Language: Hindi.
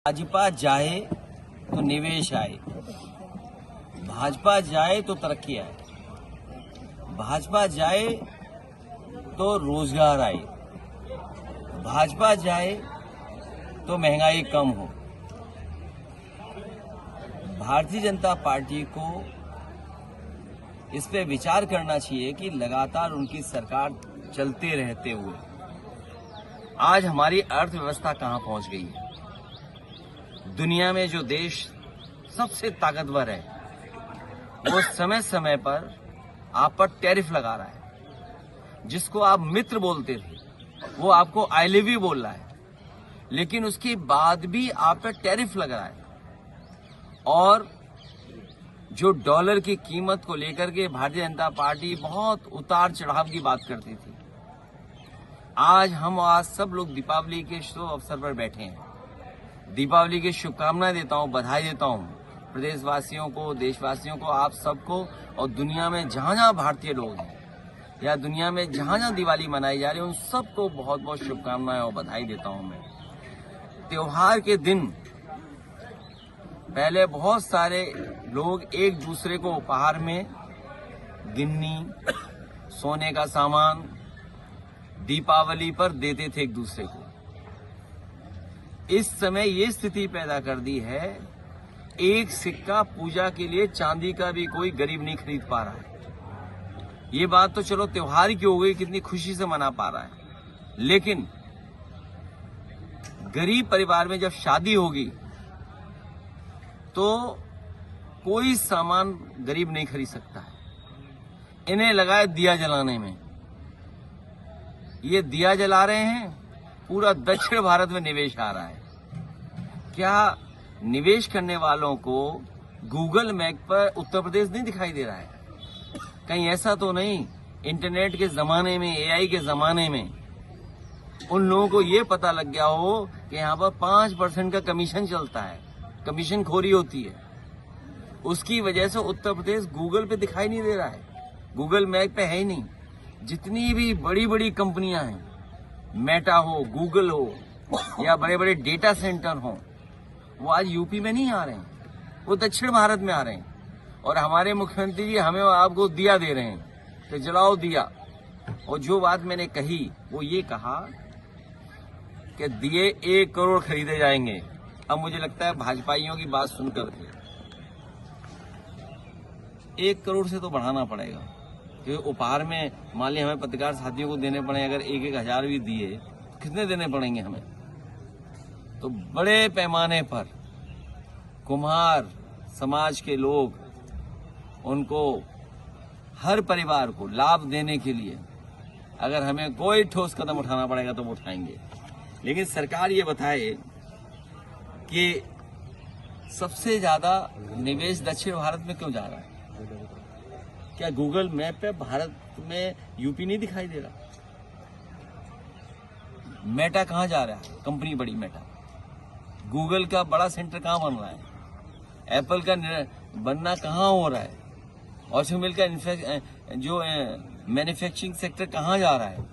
भाजपा जाए तो निवेश आए, भाजपा जाए तो तरक्की आए, भाजपा जाए तो रोजगार आए, भाजपा जाए तो महंगाई कम हो। भारतीय जनता पार्टी को इस पे विचार करना चाहिए कि लगातार उनकी सरकार चलते रहते हुए आज हमारी अर्थव्यवस्था कहां पहुंच गई है। दुनिया में जो देश सबसे ताकतवर है वो समय समय पर आप पर टैरिफ लगा रहा है। जिसको आप मित्र बोलते थे वो आपको आई लव यू बोल रहा है, लेकिन उसके बाद भी आप पर टैरिफ लग रहा है। और जो डॉलर की कीमत को लेकर के भारतीय जनता पार्टी बहुत उतार चढ़ाव की बात करती थी, आज सब लोग दीपावली के शुभ अवसर पर बैठे हैं। दीपावली की शुभकामनाएं देता हूं, बधाई देता हूं प्रदेशवासियों को, देशवासियों को, आप सबको, और दुनिया में जहां जहां भारतीय लोग हैं या दुनिया में जहां जहां दिवाली मनाई जा रही है उन सबको बहुत बहुत शुभकामनाएं और बधाई देता हूं। मैं त्योहार के दिन पहले बहुत सारे लोग एक दूसरे को उपहार में गिन्नी, सोने का सामान दीपावली पर देते थे एक दूसरे को। इस समय ये स्थिति पैदा कर दी है, एक सिक्का पूजा के लिए चांदी का भी कोई गरीब नहीं खरीद पा रहा है। ये बात तो चलो त्योहार की हो गई, कितनी खुशी से मना पा रहा है, लेकिन गरीब परिवार में जब शादी होगी तो कोई सामान गरीब नहीं खरीद सकता है। इन्हें लगा है दिया जलाने में। ये दिया जला रहे हैं, पूरा दक्षिण भारत में निवेश आ रहा है। क्या निवेश करने वालों को गूगल मैप पर उत्तर प्रदेश नहीं दिखाई दे रहा है? कहीं ऐसा तो नहीं इंटरनेट के जमाने में, एआई के जमाने में उन लोगों को ये पता लग गया हो कि यहाँ पर 5% का कमीशन चलता है, कमीशन खोरी होती है। उसकी वजह से उत्तर प्रदेश गूगल पे दिखाई नहीं दे रहा है, गूगल मैप पे है ही नहीं। जितनी भी बड़ी बड़ी कंपनियां हैं, मेटा हो, गूगल हो या बड़े बड़े डेटा सेंटर हो, वो आज यूपी में नहीं आ रहे हैं, वो दक्षिण भारत में आ रहे हैं। और हमारे मुख्यमंत्री जी हमें और आपको दिया दे रहे हैं कि जलाओ दिया। और जो बात मैंने कही वो ये कहा कि दिए 1 करोड़ खरीदे जाएंगे। अब मुझे लगता है भाजपाइयों की बात सुनकर 1 करोड़ से तो बढ़ाना पड़ेगा, क्योंकि उपहार में मान लिया हमें पत्रकार साथियों को देने पड़े, अगर 1-1 हजार भी दिए कितने देने पड़ेंगे हमें? तो बड़े पैमाने पर कुम्हार समाज के लोग, उनको हर परिवार को लाभ देने के लिए अगर हमें कोई ठोस कदम उठाना पड़ेगा तो वो उठाएंगे। लेकिन सरकार ये बताए कि सबसे ज्यादा निवेश दक्षिण भारत में क्यों जा रहा है? क्या गूगल मैप पे भारत में यूपी नहीं दिखाई दे रहा? मेटा कहां जा रहा है? कंपनी बड़ी मेटा। गूगल का बड़ा सेंटर कहां बन रहा है? एप्पल का बनना कहां हो रहा है? ऑटोमोबाइल का जो मैन्युफैक्चरिंग सेक्टर कहां जा रहा है?